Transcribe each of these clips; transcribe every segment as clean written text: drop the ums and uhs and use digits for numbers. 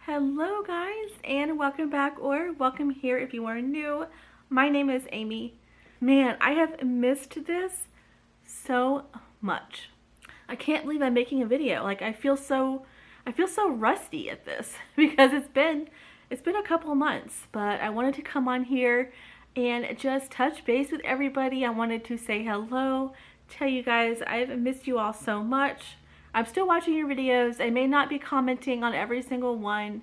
Hello guys, and welcome back, or welcome here if you are new. My name is Amy. Man, I have missed this so much. I can't believe I'm making a video. Like I feel so rusty at this because it's been a couple of months, but I wanted to come on here and just touch base with everybody. I wanted to say hello, tell you guys I've missed you all so much. I'm still watching your videos. I may not be commenting on every single one.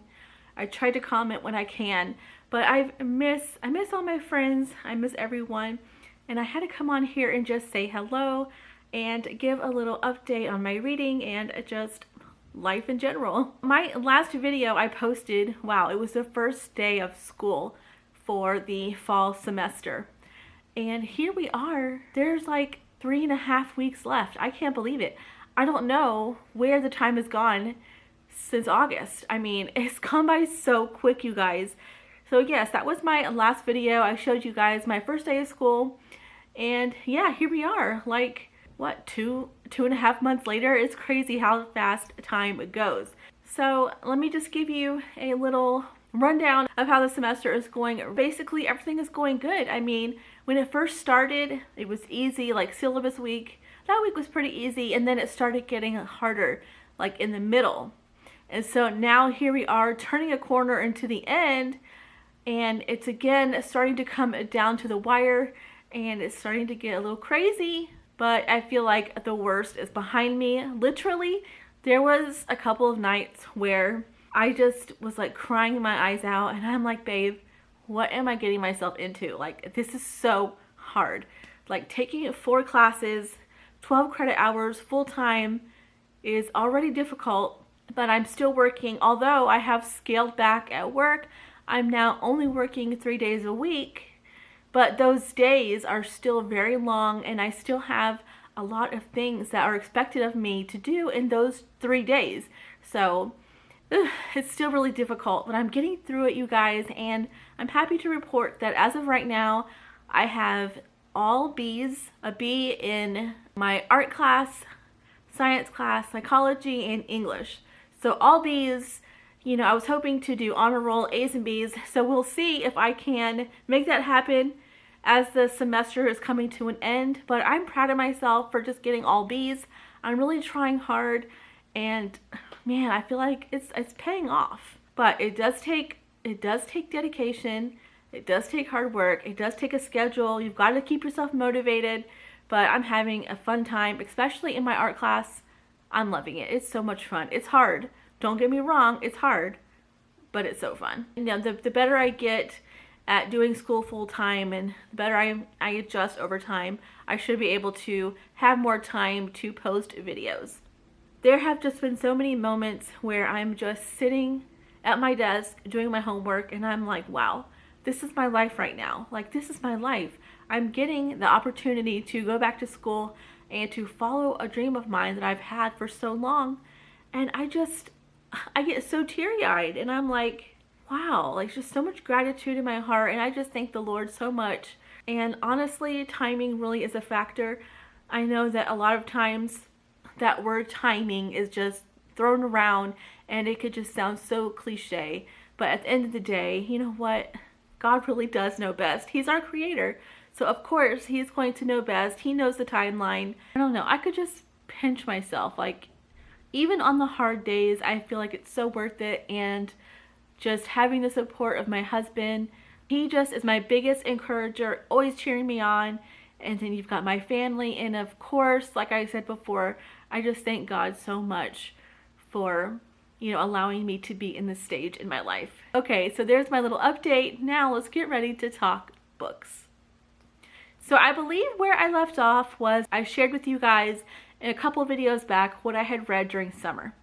I try to comment when I can, but I miss all my friends. I miss everyone, and I had to come on here and just say hello and give a little update on my reading and just life in general. My last video I posted, wow, it was the first day of school for the fall semester, and here we are. There's like 3.5 weeks left. I can't believe it. I don't know where the time has gone since August. I mean, it's gone by so quick, you guys. So yes, that was my last video. I showed you guys my first day of school, and yeah, here we are. Like, what, 2.5 months later? It's crazy how fast time goes. So let me just give you a little rundown of how the semester is going. Basically, everything is going good. I mean, when it first started, it was easy, like syllabus week. That week was pretty easy, and then it started getting harder, like in the middle. And so now here we are turning a corner into the end, and it's again starting to come down to the wire, and it's starting to get a little crazy, but I feel like the worst is behind me. Literally, there was a couple of nights where I just was like crying my eyes out, and I'm like, babe, what am I getting myself into? Like, this is so hard. Like, taking 4 classes, 12 credit hours full time is already difficult, but I'm still working. Although I have scaled back at work, I'm now only working 3 days a week, but those days are still very long, and I still have a lot of things that are expected of me to do in those 3 days. So it's still really difficult, but I'm getting through it, you guys, and I'm happy to report that as of right now, I have all B's, a B in my art class, science class, psychology, and English. So all B's. You know, I was hoping to do honor roll A's and B's, so we'll see if I can make that happen as the semester is coming to an end. But I'm proud of myself for just getting all B's. I'm really trying hard, and man, I feel like it's paying off. But it does take dedication. It does take hard work. It does take a schedule. You've got to keep yourself motivated. But I'm having a fun time, especially in my art class. I'm loving it. It's so much fun. It's hard. Don't get me wrong. It's hard, but it's so fun. You know, the better I get at doing school full time, and the better I adjust over time, I should be able to have more time to post videos. There have just been so many moments where I'm just sitting at my desk doing my homework, and I'm like, wow, this is my life right now. Like, this is my life. I'm getting the opportunity to go back to school and to follow a dream of mine that I've had for so long. And I get so teary-eyed, and I'm like, wow, like just so much gratitude in my heart. And I just thank the Lord so much. And honestly, timing really is a factor. I know that a lot of times that word timing is just thrown around, and it could just sound so cliche. But at the end of the day, you know what? God really does know best. He's our creator. So of course, he's going to know best. He knows the timeline. I don't know. I could just pinch myself. Like, even on the hard days, I feel like it's so worth it. And just having the support of my husband, he just is my biggest encourager, always cheering me on. And then you've got my family. And of course, like I said before, I just thank God so much for, you know, allowing me to be in this stage in my life. Okay, so there's my little update. Now let's get ready to talk books. So I believe where I left off was I shared with you guys in a couple of videos back what I had read during summer.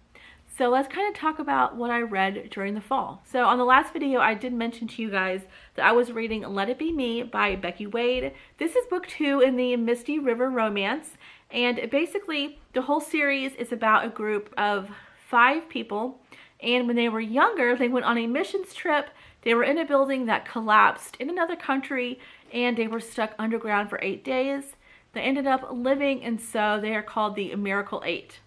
So let's kind of talk about what I read during the fall. So on the last video, I did mention to you guys that I was reading Let It Be Me by Becky Wade. This is book 2 in the Misty River romance. And basically, the whole series is about a group of 5 people. And when they were younger, they went on a missions trip. They were in a building that collapsed in another country, and they were stuck underground for 8 days. They ended up living, and so they are called the Miracle 8.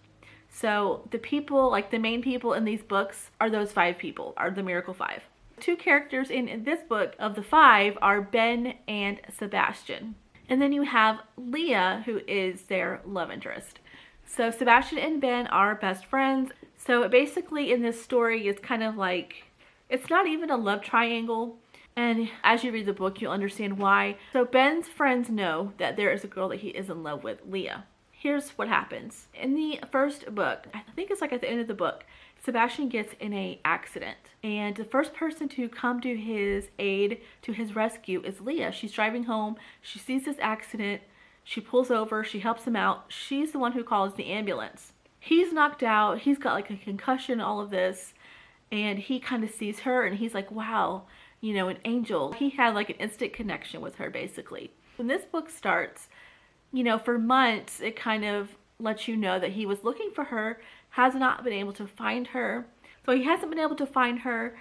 So the people, like the main people in these books, are those 5 people, are the Miracle 5. 2 characters in this book of the 5 are Ben and Sebastian. And then you have Leah, who is their love interest. So Sebastian and Ben are best friends. So basically in this story, it's kind of like, it's not even a love triangle. And as you read the book, you'll understand why. So Ben's friends know that there is a girl that he is in love with, Leah. Here's what happens. In the first book, I think it's like at the end of the book, Sebastian gets in an accident. And the first person to come to his aid, to his rescue, is Leah. She's driving home. She sees this accident. She pulls over. She helps him out. She's the one who calls the ambulance. He's knocked out. He's got like a concussion, all of this. And he kind of sees her and he's like, wow, you know, an angel. He had like an instant connection with her, basically. When this book starts, you know, for months, it kind of lets you know that he was looking for her, has not been able to find her. So he hasn't been able to find her,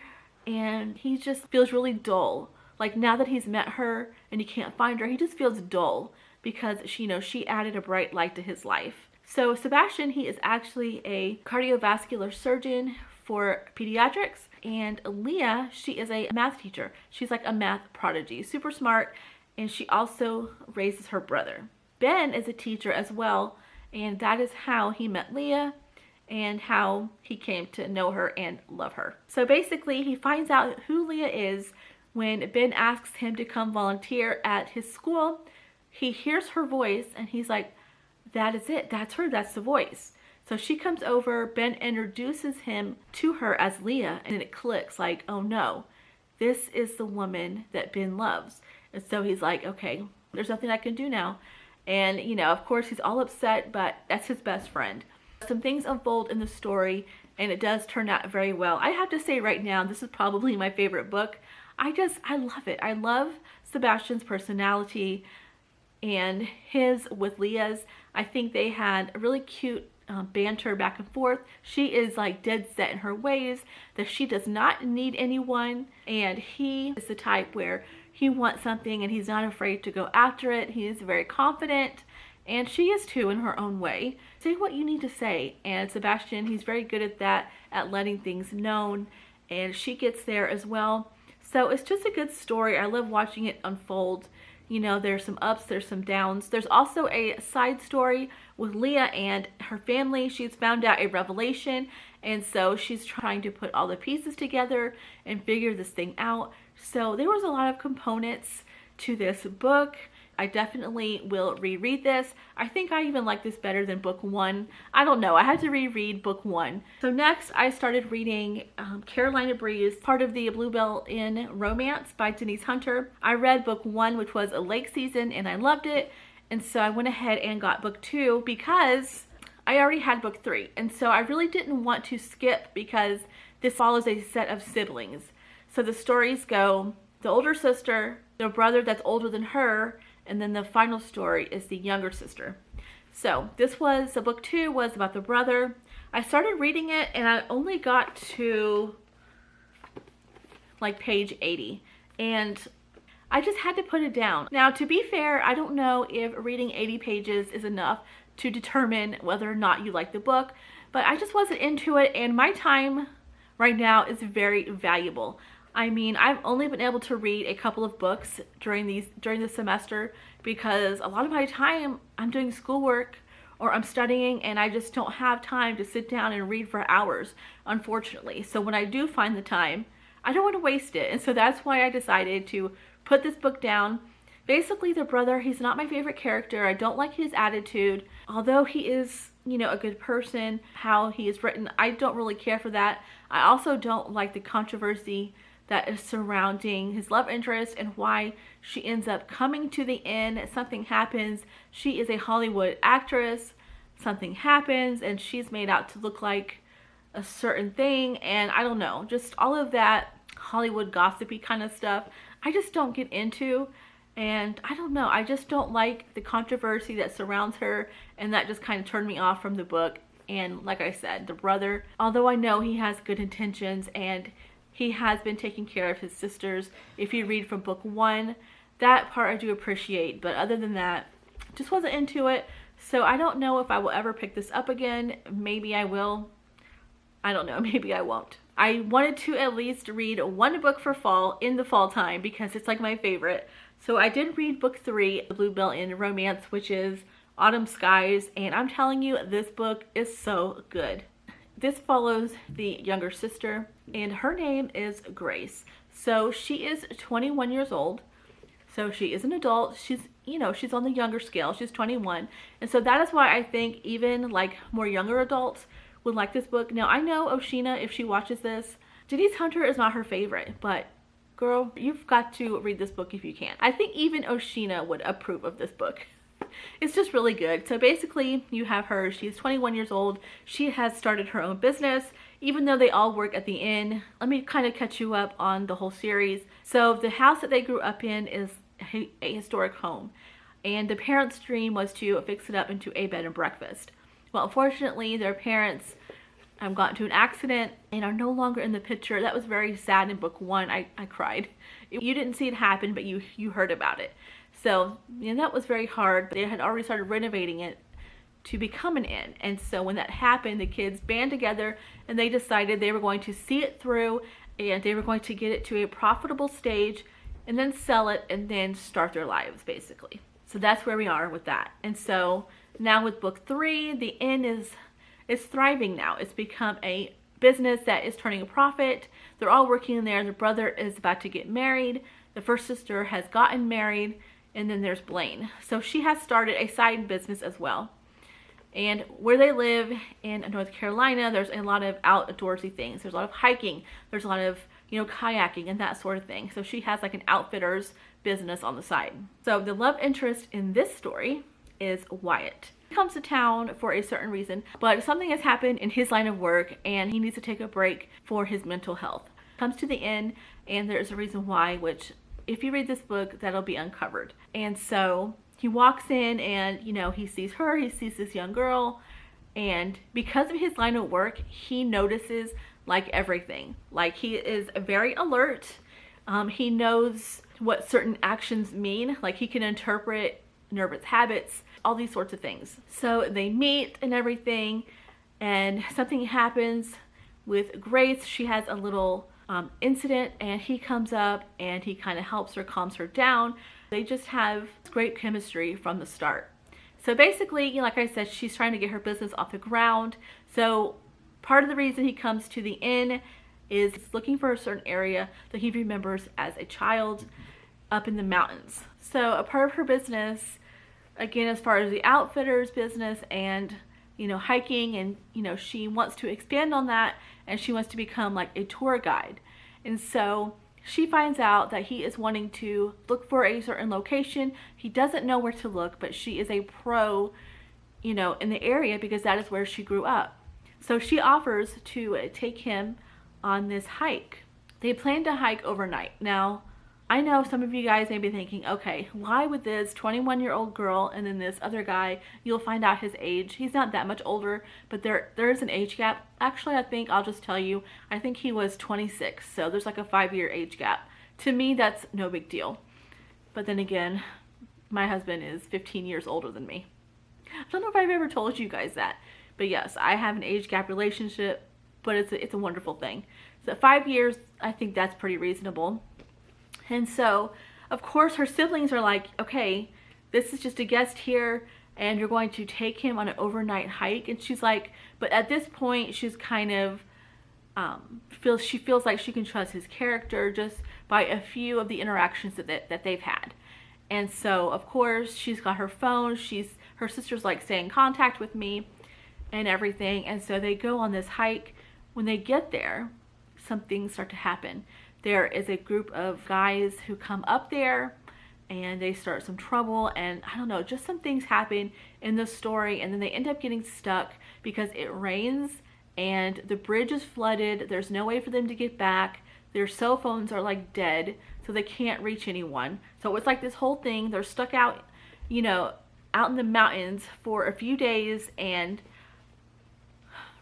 and he just feels really dull. Like now that he's met her and he can't find her, he just feels dull because she, you know, she added a bright light to his life. So Sebastian, he is actually a cardiovascular surgeon for pediatrics, and Leah, she is a math teacher. She's like a math prodigy, super smart, and she also raises her brother. Ben is a teacher as well, and that is how he met Leah and how he came to know her and love her. So basically, he finds out who Leah is when Ben asks him to come volunteer at his school. He hears her voice and he's like, that is it, that's her, that's the voice. So she comes over, Ben introduces him to her as Leah, and it clicks like, oh no, this is the woman that Ben loves. And so he's like, okay, there's nothing I can do now. And, you know, of course, he's all upset, but that's his best friend. Some things unfold in the story, and it does turn out very well. I have to say right now, this is probably my favorite book. I love it. I love Sebastian's personality and his with Leah's. I think they had a really cute banter back and forth. She is like dead set in her ways, that she does not need anyone, and he is the type where he wants something and he's not afraid to go after it. He is very confident, and she is too in her own way. Say what you need to say, and Sebastian, he's very good at that, at letting things known, and she gets there as well. So it's just a good story. I love watching it unfold. You know, there's some ups, there's some downs. There's also a side story with Leah and her family. She's found out a revelation, and so she's trying to put all the pieces together and figure this thing out. So there was a lot of components to this book. I definitely will reread this. I think I even like this better than book 1. I don't know. I had to reread book 1. So next I started reading Carolina Breeze, part of the Bluebell Inn romance by Denise Hunter. I read book 1, which was A Lake Season, and I loved it. And so I went ahead and got book 2 because I already had book 3. And so I really didn't want to skip because this follows a set of siblings. So the stories go, the older sister, the brother that's older than her, and then the final story is the younger sister. So this was, so book 2 was about the brother. I started reading it and I only got to like page 80, and I just had to put it down. Now, to be fair, I don't know if reading 80 pages is enough to determine whether or not you like the book, but I just wasn't into it, and my time right now is very valuable. I mean, I've only been able to read a couple of books during the semester because a lot of my time I'm doing schoolwork or I'm studying, and I just don't have time to sit down and read for hours, unfortunately. So when I do find the time, I don't want to waste it. And so that's why I decided to put this book down. Basically, the brother, he's not my favorite character. I don't like his attitude. Although he is, you know, a good person, how he is written, I don't really care for that. I also don't like the controversy that is surrounding his love interest and why she ends up coming to the inn. Something happens. She is a Hollywood actress. Something happens and she's made out to look like a certain thing, and I don't know, just all of that Hollywood gossipy kind of stuff I just don't get into. And I don't know, I just don't like the controversy that surrounds her, and that just kind of turned me off from the book. And like I said, the brother, although I know he has good intentions and he has been taking care of his sisters, if you read from book 1, that part I do appreciate, but other than that, just wasn't into it. So I don't know if I will ever pick this up again. Maybe I will. I don't know. Maybe I won't. I wanted to at least read one book for fall in the fall time because it's like my favorite. So I did read book 3, The Blue Bell Romance, which is Autumn Skies. And I'm telling you, this book is so good. This follows the younger sister, and her name is Grace. So she is 21 years old. So she is an adult. She's, you know, she's on the younger scale. She's 21. And so that is why I think even like more younger adults would like this book. Now I know Oshina, if she watches this, Denise Hunter is not her favorite, but girl, you've got to read this book if you can. I think even Oshina would approve of this book. It's just really good. So basically you have her, she's 21 years old. She has started her own business, even though they all work at the inn. Let me kind of catch you up on the whole series. So the house that they grew up in is a historic home, and the parents' dream was to fix it up into a bed and breakfast. Well, unfortunately, their parents got into an accident and are no longer in the picture. That was very sad in book 1. I cried. You didn't see it happen, but you heard about it. So, you know, that was very hard. They had already started renovating it to become an inn. And so when that happened, the kids band together and they decided they were going to see it through, and they were going to get it to a profitable stage and then sell it and then start their lives, basically. So that's where we are with that. And so now with book 3, the inn is thriving now. It's become a business that is turning a profit. They're all working in there. The brother is about to get married. The first sister has gotten married. And then there's Blaine. So she has started a side business as well. And where they live in North Carolina, there's a lot of outdoorsy things. There's a lot of hiking. There's a lot of, you know, kayaking and that sort of thing. So she has like an outfitter's business on the side. So the love interest in this story is Wyatt. He comes to town for a certain reason, but something has happened in his line of work and he needs to take a break for his mental health. Comes to the inn, and there's a reason why, which if you read this book, that'll be uncovered. And so he walks in and, you know, he sees her, he sees this young girl, and because of his line of work, he notices like everything. Like he is very alert. He knows what certain actions mean. Like he can interpret nervous habits, all these sorts of things. So they meet and everything, and something happens with Grace. She has a little incident, and he comes up and he kind of helps her, calms her down. They just have great chemistry from the start. So basically, you know, like I said, she's trying to get her business off the ground. So part of the reason he comes to the inn is looking for a certain area that he remembers as a child up in the mountains. So a part of her business, again, as far as the outfitter's business and, you know, hiking, and, you know, she wants to expand on that, and she wants to become like a tour guide. And so she finds out that he is wanting to look for a certain location. He doesn't know where to look, but she is a pro, you know, in the area because that is where she grew up. So she offers to take him on this hike. They plan to hike overnight. Now, I know some of you guys may be thinking, okay, why would this 21-year-old girl and then this other guy, you'll find out his age. He's not that much older, but there is an age gap. Actually, I think I'll just tell you, I think he was 26, so there's like a 5-year age gap. To me, that's no big deal. But then again, my husband is 15 years older than me. I don't know if I've ever told you guys that, but yes, I have an age gap relationship, but it's a wonderful thing. So 5 years, I think that's pretty reasonable. And so, of course, her siblings are like, okay, this is just a guest here, and you're going to take him on an overnight hike. And she's like, but at this point, she's kind of, she feels like she can trust his character just by a few of the interactions that they've had. And so, of course, she's got her phone. Her sister's like, stay in contact with me and everything. And so they go on this hike. When they get there, some things start to happen. There is a group of guys who come up there and they start some trouble, and I don't know, just some things happen in the story, and then they end up getting stuck because it rains and the bridge is flooded. There's no way for them to get back. Their cell phones are like dead, so they can't reach anyone. So it's like this whole thing. They're stuck out, you know, out in the mountains for a few days, and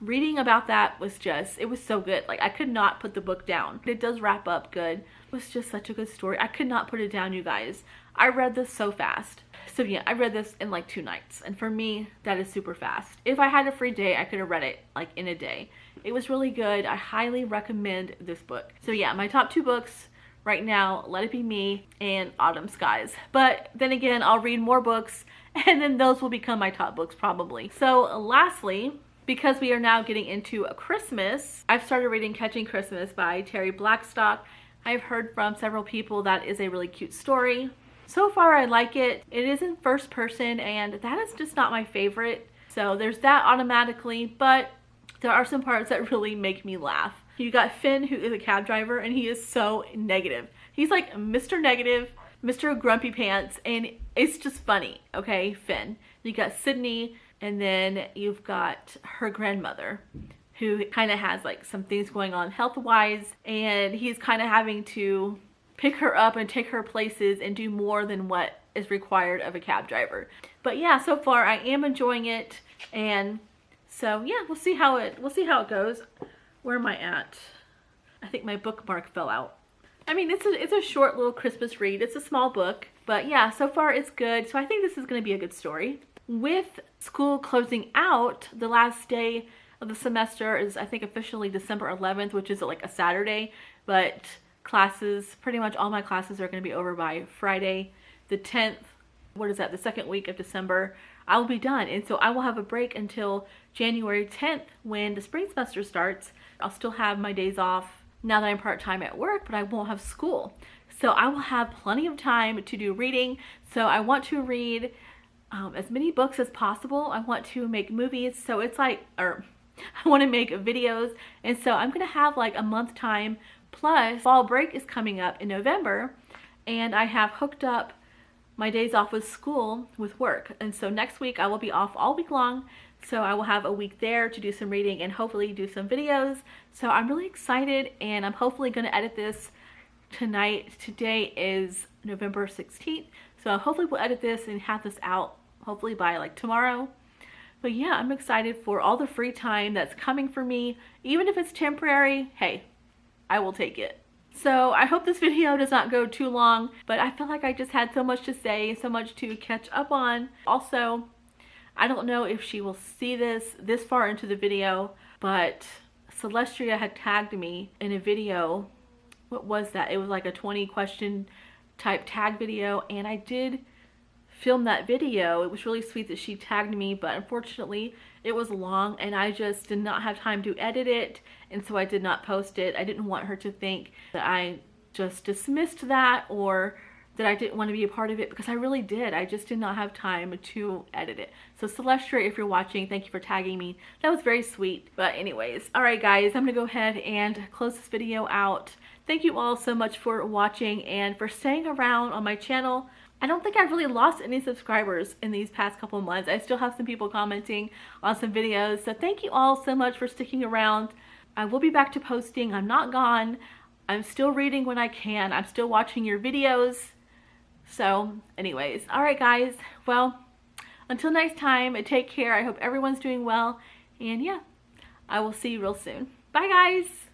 reading about that was just, it was so good. Like, I could not put the book down. It does wrap up good. It was just such a good story. I could not put it down, you guys. I read this so fast. So yeah, I read this in like 2 nights. And for me, that is super fast. If I had a free day, I could have read it like in a day. It was really good. I highly recommend this book. So yeah, my top 2 books right now, Let It Be Me and Autumn Skies. But then again, I'll read more books and then those will become my top books probably. So lastly, because we are now getting into Christmas, I've started reading Catching Christmas by Terry Blackstock. I've heard from several people that is a really cute story. So far I like it. It is in first person and that is just not my favorite. So there's that automatically, but there are some parts that really make me laugh. You got Finn, who is a cab driver, and he is so negative. He's like Mr. Negative, Mr. Grumpy Pants, and it's just funny, okay, Finn. You got Sydney, and then you've got her grandmother, who kind of has like some things going on health-wise, and he's kind of having to pick her up and take her places and do more than what is required of a cab driver. But yeah, so far I am enjoying it, and so yeah, we'll see how it goes. Where am I at? I think my bookmark fell out. I mean, it's a short little Christmas read. It's a small book, but yeah, so far it's good. So I think this is going to be a good story. With school closing out, the last day of the semester is, I think, officially December 11th, which is like a Saturday, but classes, pretty much all my classes are going to be over by Friday the 10th. What is that? The second week of December. I will be done, and so I will have a break until January 10th when the spring semester starts. I'll still have my days off now that I'm part-time at work, but I won't have school. So I will have plenty of time to do reading. So I want to read as many books as possible. I want to make movies, so it's like, or I want to make videos, and so I'm gonna have like a month time, plus fall break is coming up in November, and I have hooked up my days off with school with work. And so next week I will be off all week long, so I will have a week there to do some reading and hopefully do some videos. So I'm really excited, and I'm hopefully going to edit this tonight. Today is November 16th, so hopefully we'll edit this and have this out hopefully by like tomorrow. But yeah, I'm excited for all the free time that's coming for me. Even if it's temporary, hey, I will take it. So I hope this video does not go too long, but I feel like I just had so much to say, so much to catch up on. Also, I don't know if she will see this far into the video, but Celestria had tagged me in a video. What was that? It was like a 20 question type tag video, and I did film that video. It was really sweet that she tagged me, but unfortunately it was long and I just did not have time to edit it, and so I did not post it. I didn't want her to think that I just dismissed that or that I didn't want to be a part of it, because I really did. I just did not have time to edit it. So Celestia, if you're watching, thank you for tagging me. That was very sweet. But anyways, all right guys, I'm gonna go ahead and close this video out. Thank you all so much for watching and for staying around on my channel. I don't think I've really lost any subscribers in these past couple months. I still have some people commenting on some videos. So thank you all so much for sticking around. I will be back to posting. I'm not gone. I'm still reading when I can. I'm still watching your videos. So anyways, all right guys. Well, until next time, take care. I hope everyone's doing well. And yeah, I will see you real soon. Bye guys.